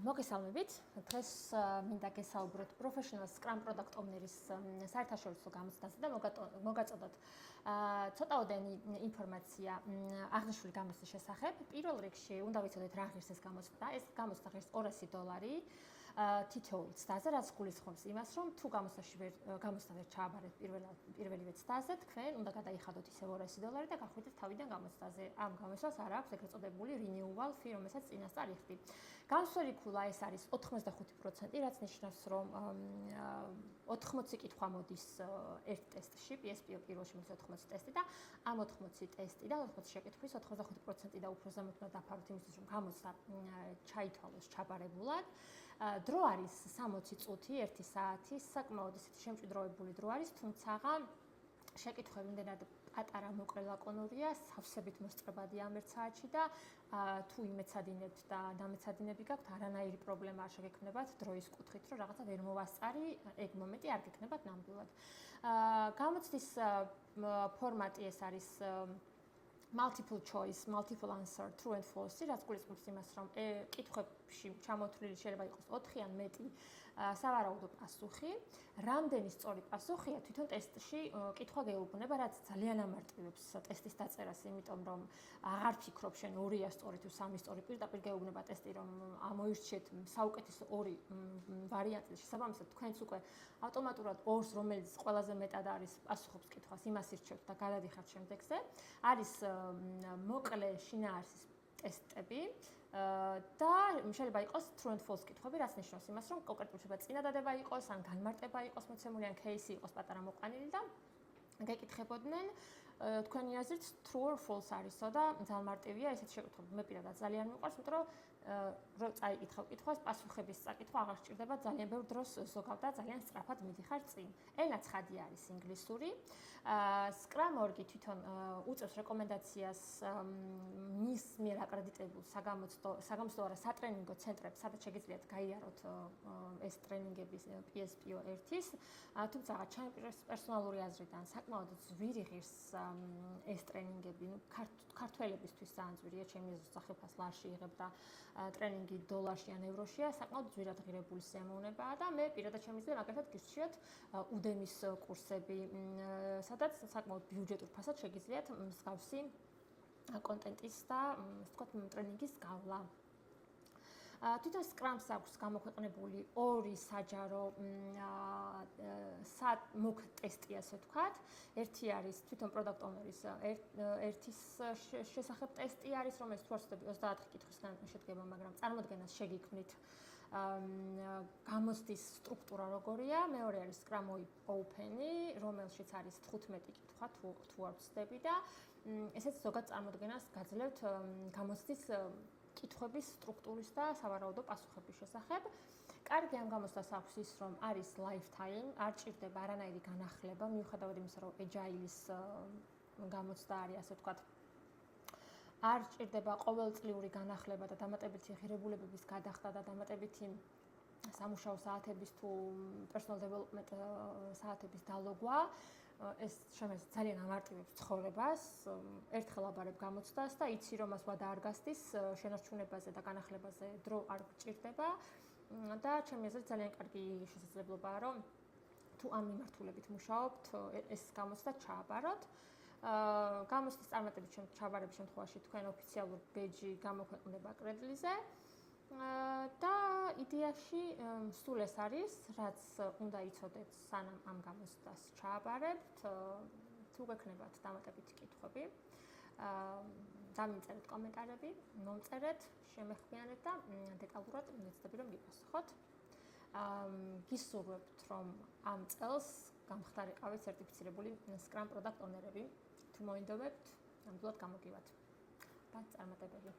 მოგესალმებით. დღეს მინდა გესაუბროთ Professional Scrum Product Owner-ის საერთაშორისო გამოცდაზე და მოგაწოდოთ ცოტაოდენი ინფორმაცია აღნიშნული გამოცდის შესახებ. პირველ რიგში უნდა ვიცოდეთ რა ღირს ეს გამოცდა. ეს გამოცდა ღირს $200 თითოეულ ცდაზე, რაც გულისხმობს იმას, რომ თუ გამოცდა ვერ ჩააბარეთ პირველივე ცდაზე, თქვენ უნდა გადაიხადოთ ისევ $200 და გახვიდეთ თავიდან გამოცდაზე. ამ გამოცდას არ აქვს ეგრეთ წოდებული renewal fee, რომელსაც წინასწარ იხდი. გამსვერი ქულა ეს არის 85%, რაც ნიშნავს, რომ 80 კითხვა მოდის ერთ ტესტში, PSPO პირველში მოდის 80 ტესტი და ამ 80 ტესტი და 80 შეკითხვის 85% და უფრო ზემოთ უნდა დაფაროთ იმისთვის, რომ გამოცდა ჩაითვალოს ჩაბარებულად. დრო არის 60 წუთი, 1 საათი, საკმაოდ ისეთი შემჭიდროვებული დრო არის, თუმცა შეკითხვები იმდენად პატარა მოკლე ლაკონურია, სავსებით მოსწრებადია ამ 1 საათში და თუ იმეცადინებთ და დამეცადინები გაქვთ, არანაირი პრობლემა არ შეგექმნებათ დროის კუთხით, რომ რაღაცა ვერ მოვასწარი, ეგ მომენტი არ გექნებათ ნამდვილად. გამოცდის ფორმატი ეს არის multiple choice, multiple answer, true and false, რაც გულისხმობს იმას, რომ კითხვებში ჩამოთვლილი შეიძლება იყოს 4 ან მეტი სავარაუდო პასუხი. რამდენი სწორი პასუხია თვითონ ტესტში კითხვა გეუბნება, რაც ძალიან ამარტივებს ტესტის დაწერას, იმიტომ რომ აღარ ფიქრობ შენ 2-ია სწორი თუ 3 სწორი, პირდაპირ გეუბნება ტესტი, რომ ამოირჩიეთ საუკეთესო 2 ვარიანტი და შესაბამისად თქვენც უკვე ავტომატურად 2-ს, რომელიც ყველაზე მეტად არის პასუხობს კითხვას, იმას ირჩევთ და გადადიხართ შემდეგზე. არის მოკლე შინაარსის ტესტები და შეიძლება იყოს true and false კითხვები, რაც ნიშნავს იმას, რომ კონკრეტულად შეიძლება წინადადება იყოს, ან განმარტება იყოს მოცემული, ან кейსი იყოს პატარა მოყვანილი და გეკითხებოდნენ თქვენი აზრით true or false არისო და ძალიან მარტივია ესეთი შეკითხვები. მე პირადად ძალიან მიყვარს, იმიტომ რომ წაიკითხავ კითხვას, პასუხების წაკითხვა აღარ სჭირდება, ძალიან ბევრ დროს ზოგავ და ძალიან სწრაფად მიდიხარ წინ. ენა ცხადი არის ინგლისური. Scrum.org თვითონ უწევს რეკომენდაციას მის მიერ აკრედიტებულ საგამოცდო არა სატრენინგო ცენტრებს, სადაც შეგიძლიათ გაიაროთ ეს ტრენინგების PSPO 1-ის, თუმცა ჩემი პერსონალური აზრიდან საკმაოდ ძვირი ღირს ეს ტრენინგები, ქართველებისთვის ძალიან ძვირია, ჩემი აზრით სახელმწიფოს ლარში იღებ და ტრენინგი დოლარში ან ევროშია, საკმაოდ ძვირად ღირებული სიამოვნებაა და მე პირადად შემიძლია მაგალითად გირჩიოთ Udemy-ის კურსები, სადაც საკმაოდ ბიუჯეტურ ფასად შეგიძლიათ მსგავსი კონტენტის და ასე ვთქვათ ტრენინგის გავლა. თვითონ Scrum-ს აქვს გამოქვეყნებული 2 საჯარო mock ტესტი, ასე ვთქვათ. ერთი არის თვითონ Product Owner-ის ერთის შესახებ ტესტი არის, რომელიც თუ არ ვცდები 30 კითხვისგან შედგება, მაგრამ წარმოდგენას შეგიქმნით გამოცდის სტრუქტურა როგორია. მეორე არის Scrum Open-ი, რომელშიც არის 15 კითხვა, თუ არ ვცდები და ესეც ზოგად წარმოდგენას გაძლევთ გამოცდის კითხვების სტრუქტურის და სავარაუდო პასუხების შესახებ. კარგი ამ გამოცდას აქვს ის, რომ არის lifetime, არ ჭირდება არანაირი განახლება, მიუხედავად იმისა, რომ Agile-ის გამოცდა არის, ასე ვთქვათ, არ ჭირდება ყოველწლიური განახლება და დამატებითი ღირებულებების გადახდა და დამატებითი სამუშაო საათების თუ personal development საათების დალოგვა. ეს შემიძლია ძალიან ამარტივებს ცხოვრებას. ერთხელ აბარებ გამოცდას და იცი, რომ მას ვადა არ გასდის, შენარჩუნებაზე და განახლებაზე დრო არ გჭირდება და ჩემი აზრით ძალიან კარგი შესაძლებლობაა, რომ თუ ამ მიმართულებით მუშაობთ, ეს გამოცდა ჩააბაროთ. გამოცდის წარმატებით ჩაბარების შემთხვევაში თქვენ ოფიციალურ ბეჯი გამოქვეყნდება კრედლიზე და იდეაში სულ ეს არის, რაც უნდა იცოდეთ სანამ ამ გამოცდას ჩააბარებთ. თუ გექნებათ დამატებითი კითხვები, დამინწერეთ კომენტარები, მომწერეთ, შემეხმიანეთ და დეტალურად მიცდები რომ გიპასუხოთ. გისურვებთ, რომ ამ წელს გამხდარიყავით სერტიფიცირებული Scrum Product Owner-ები. თუ მოინდომებთ, ნამდვილად გამოგივათ. და წარმატებები.